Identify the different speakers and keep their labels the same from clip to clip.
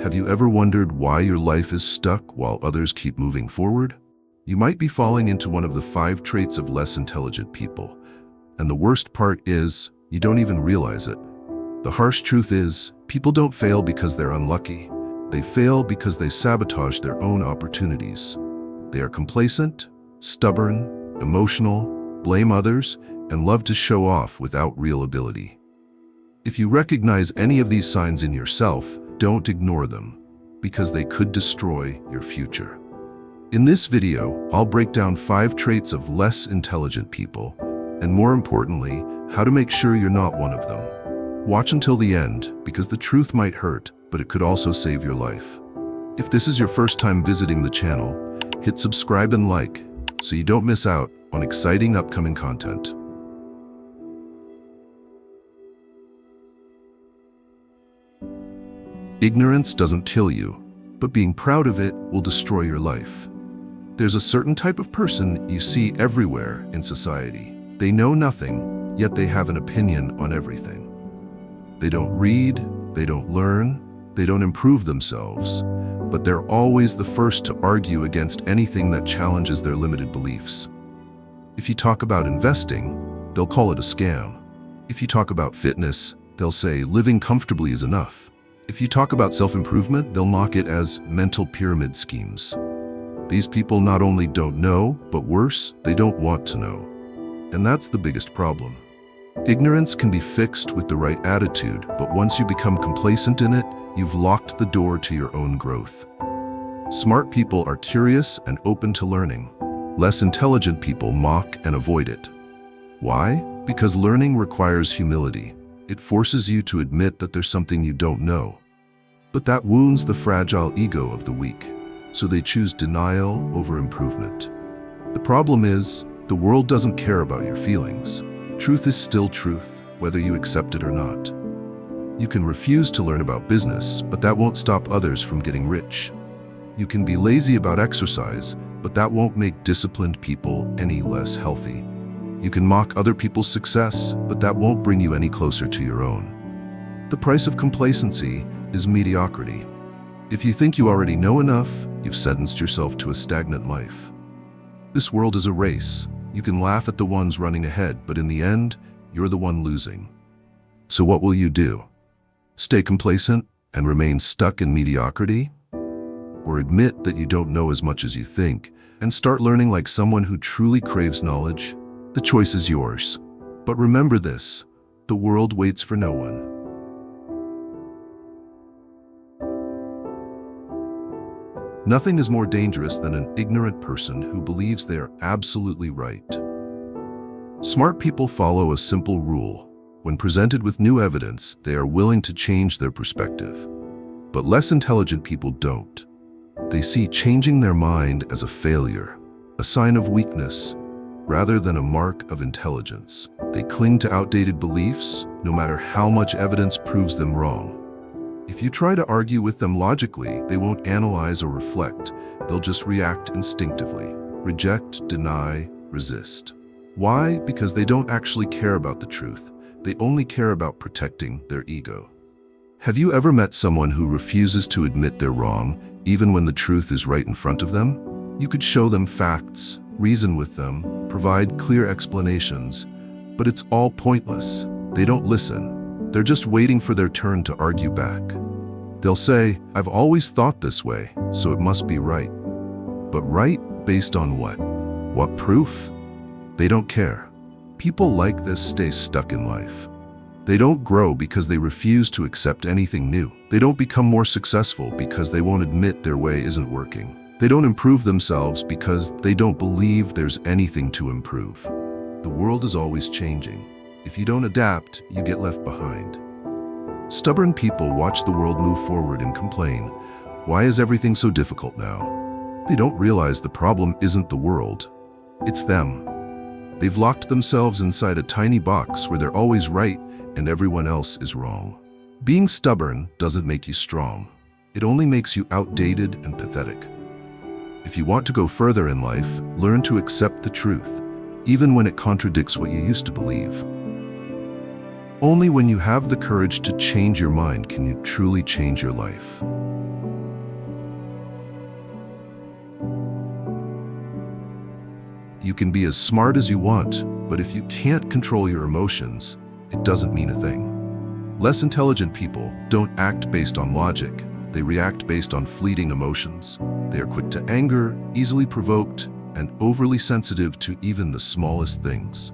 Speaker 1: Have you ever wondered why your life is stuck while others keep moving forward? You might be falling into one of the 5 traits of less intelligent people. And the worst part is, you don't even realize it. The harsh truth is, people don't fail because they're unlucky. They fail because they sabotage their own opportunities. They are complacent, stubborn, emotional, blame others, and love to show off without real ability. If you recognize any of these signs in yourself, don't ignore them, because they could destroy your future. In this video, I'll break down 5 traits of less intelligent people, and more importantly, how to make sure you're not one of them. Watch until the end, because the truth might hurt, but it could also save your life. If this is your first time visiting the channel, hit subscribe and like, so you don't miss out on exciting upcoming content. Ignorance doesn't kill you, but being proud of it will destroy your life. There's a certain type of person you see everywhere in society. They know nothing, yet they have an opinion on everything. They don't read, they don't learn, they don't improve themselves, but they're always the first to argue against anything that challenges their limited beliefs. If you talk about investing, they'll call it a scam. If you talk about fitness, they'll say living comfortably is enough. If you talk about self-improvement, they'll mock it as mental pyramid schemes. These people not only don't know, but worse, they don't want to know. And that's the biggest problem. Ignorance can be fixed with the right attitude, but once you become complacent in it, you've locked the door to your own growth. Smart people are curious and open to learning. Less intelligent people mock and avoid it. Why? Because learning requires humility. It forces you to admit that there's something you don't know. But that wounds the fragile ego of the weak, so they choose denial over improvement. The problem is, the world doesn't care about your feelings. Truth is still truth, whether you accept it or not. You can refuse to learn about business, but that won't stop others from getting rich. You can be lazy about exercise, but that won't make disciplined people any less healthy. You can mock other people's success, but that won't bring you any closer to your own. The price of complacency is mediocrity. If you think you already know enough, you've sentenced yourself to a stagnant life. This world is a race. You can laugh at the ones running ahead, but in the end, you're the one losing. So what will you do? Stay complacent and remain stuck in mediocrity? Or admit that you don't know as much as you think and start learning like someone who truly craves knowledge? The choice is yours. But remember this, the world waits for no one. Nothing is more dangerous than an ignorant person who believes they are absolutely right. Smart people follow a simple rule. When presented with new evidence, they are willing to change their perspective. But less intelligent people don't. They see changing their mind as a failure, a sign of weakness, rather than a mark of intelligence. They cling to outdated beliefs, no matter how much evidence proves them wrong. If you try to argue with them logically, they won't analyze or reflect. They'll just react instinctively. Reject, deny, resist. Why? Because they don't actually care about the truth. They only care about protecting their ego. Have you ever met someone who refuses to admit they're wrong, even when the truth is right in front of them? You could show them facts, reason with them, provide clear explanations, but it's all pointless. They don't listen. They're just waiting for their turn to argue back. They'll say, "I've always thought this way, so it must be right." But right based on what? What proof? They don't care. People like this stay stuck in life. They don't grow because they refuse to accept anything new. They don't become more successful because they won't admit their way isn't working. They don't improve themselves because they don't believe there's anything to improve. The world is always changing. If you don't adapt, you get left behind. Stubborn people watch the world move forward and complain, "Why is everything so difficult now?" They don't realize the problem isn't the world. It's them. They've locked themselves inside a tiny box where they're always right and everyone else is wrong. Being stubborn doesn't make you strong. It only makes you outdated and pathetic. If you want to go further in life, learn to accept the truth, even when it contradicts what you used to believe. Only when you have the courage to change your mind can you truly change your life. You can be as smart as you want, but if you can't control your emotions, it doesn't mean a thing. Less intelligent people don't act based on logic. They react based on fleeting emotions. They are quick to anger, easily provoked, and overly sensitive to even the smallest things.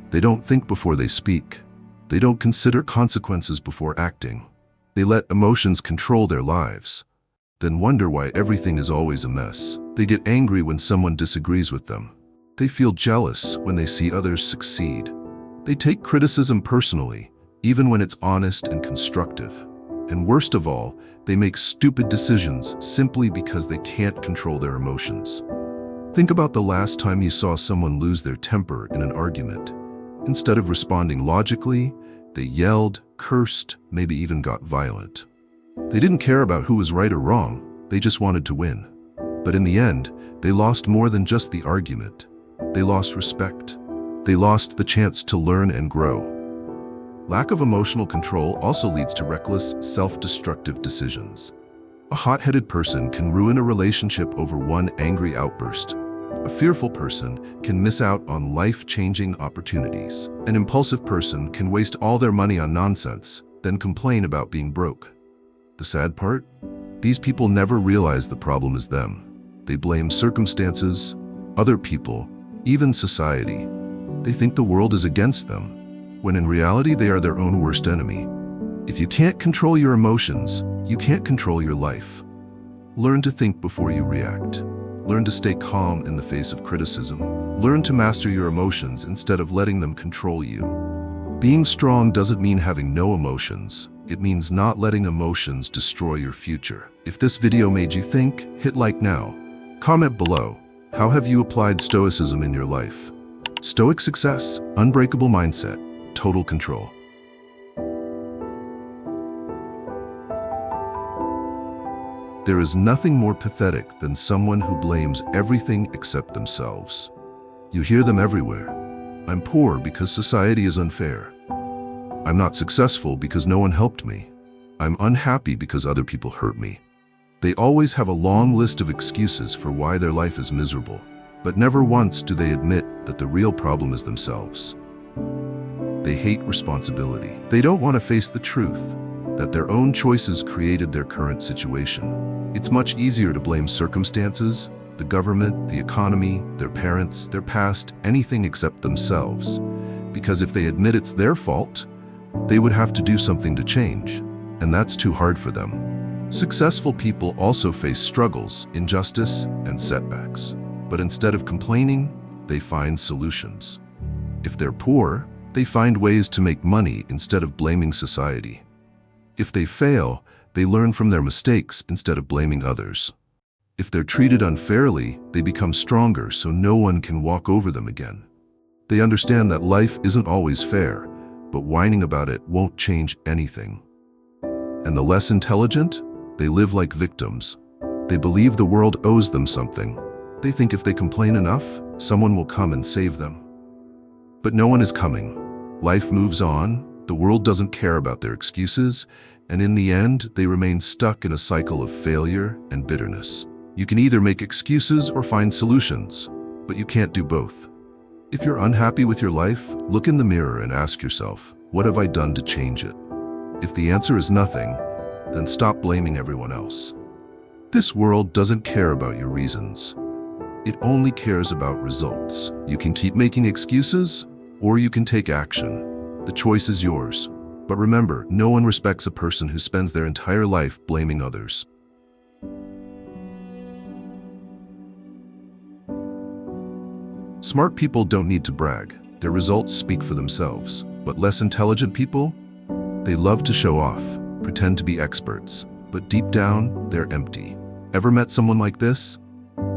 Speaker 1: They don't think before they speak. They don't consider consequences before acting. They let emotions control their lives, then wonder why everything is always a mess. They get angry when someone disagrees with them. They feel jealous when they see others succeed. They take criticism personally, even when it's honest and constructive. And worst of all, they make stupid decisions simply because they can't control their emotions. Think about the last time you saw someone lose their temper in an argument. Instead of responding logically, they yelled, cursed, maybe even got violent. They didn't care about who was right or wrong, they just wanted to win. But in the end, they lost more than just the argument. They lost respect. They lost the chance to learn and grow. Lack of emotional control also leads to reckless, self-destructive decisions. A hot-headed person can ruin a relationship over one angry outburst. A fearful person can miss out on life-changing opportunities. An impulsive person can waste all their money on nonsense, then complain about being broke. The sad part? These people never realize the problem is them. They blame circumstances, other people, even society. They think the world is against them, when in reality they are their own worst enemy. If you can't control your emotions, you can't control your life. Learn to think before you react. Learn to stay calm in the face of criticism. Learn to master your emotions instead of letting them control you. Being strong doesn't mean having no emotions. It means not letting emotions destroy your future. If this video made you think, hit like now. Comment below. How have you applied Stoicism in your life? Stoic success, unbreakable mindset, total control. There is nothing more pathetic than someone who blames everything except themselves. You hear them everywhere. I'm poor because society is unfair. I'm not successful because no one helped me. I'm unhappy because other people hurt me. They always have a long list of excuses for why their life is miserable, but never once do they admit that the real problem is themselves. They hate responsibility. They don't want to face the truth that their own choices created their current situation. It's much easier to blame circumstances, the government, the economy, their parents, their past, anything except themselves. Because if they admit it's their fault, they would have to do something to change, and that's too hard for them. Successful people also face struggles, injustice, and setbacks. But instead of complaining, they find solutions. If they're poor, they find ways to make money instead of blaming society. If they fail, they learn from their mistakes instead of blaming others. If they're treated unfairly, they become stronger so no one can walk over them again. They understand that life isn't always fair, but whining about it won't change anything. And the less intelligent, they live like victims. They believe the world owes them something. They think if they complain enough, someone will come and save them. But no one is coming. Life moves on. The world doesn't care about their excuses, and in the end, they remain stuck in a cycle of failure and bitterness. You can either make excuses or find solutions, but you can't do both. If you're unhappy with your life, look in the mirror and ask yourself, what have I done to change it? If the answer is nothing, then stop blaming everyone else. This world doesn't care about your reasons. It only cares about results. You can keep making excuses, or you can take action. The choice is yours. But remember, no one respects a person who spends their entire life blaming others. Smart people don't need to brag. Their results speak for themselves. But less intelligent people? They love to show off, pretend to be experts. But deep down, they're empty. Ever met someone like this?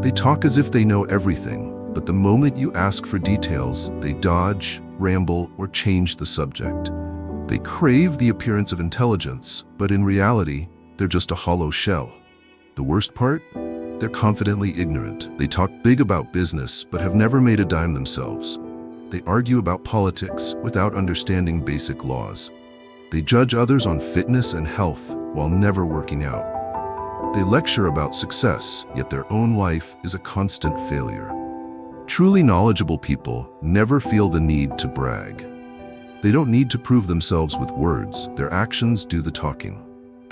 Speaker 1: They talk as if they know everything, but the moment you ask for details, they dodge, ramble, or change the subject. They crave the appearance of intelligence, but in reality, they're just a hollow shell. The worst part? They're confidently ignorant. They talk big about business, but have never made a dime themselves. They argue about politics without understanding basic laws. They judge others on fitness and health while never working out. They lecture about success, yet their own life is a constant failure. Truly knowledgeable people never feel the need to brag. They don't need to prove themselves with words. Their actions do the talking.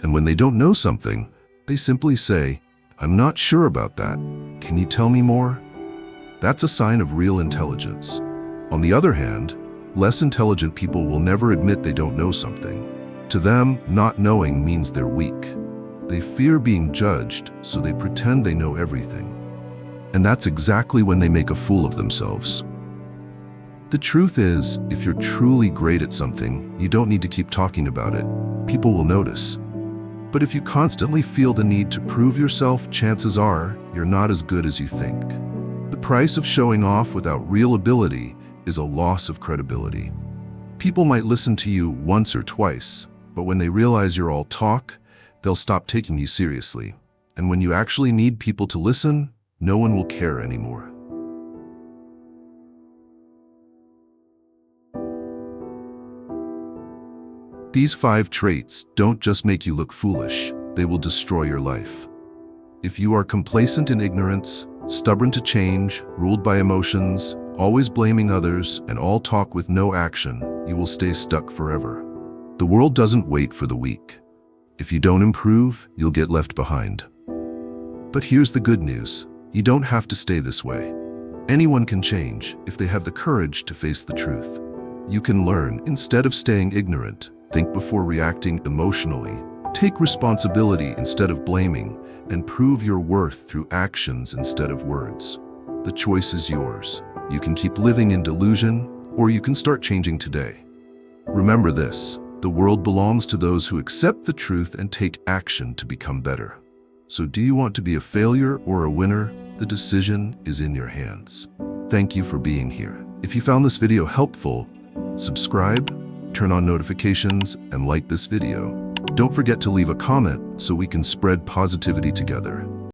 Speaker 1: And when they don't know something, they simply say, "I'm not sure about that. Can you tell me more?" That's a sign of real intelligence. On the other hand, less intelligent people will never admit they don't know something. To them, not knowing means they're weak. They fear being judged, so they pretend they know everything. And that's exactly when they make a fool of themselves. The truth is, if you're truly great at something, you don't need to keep talking about it. People will notice. But if you constantly feel the need to prove yourself, chances are you're not as good as you think. The price of showing off without real ability is a loss of credibility. People might listen to you once or twice, but when they realize you're all talk, they'll stop taking you seriously. And when you actually need people to listen, no one will care anymore. These 5 traits don't just make you look foolish, they will destroy your life. If you are complacent in ignorance, stubborn to change, ruled by emotions, always blaming others, and all talk with no action, you will stay stuck forever. The world doesn't wait for the weak. If you don't improve, you'll get left behind. But here's the good news. You don't have to stay this way. Anyone can change if they have the courage to face the truth. You can learn instead of staying ignorant. Think before reacting emotionally. Take responsibility instead of blaming, and prove your worth through actions instead of words. The choice is yours. You can keep living in delusion, or you can start changing today. Remember this, the world belongs to those who accept the truth and take action to become better. So do you want to be a failure or a winner? The decision is in your hands. Thank you for being here. If you found this video helpful, subscribe, turn on notifications, and like this video. Don't forget to leave a comment so we can spread positivity together.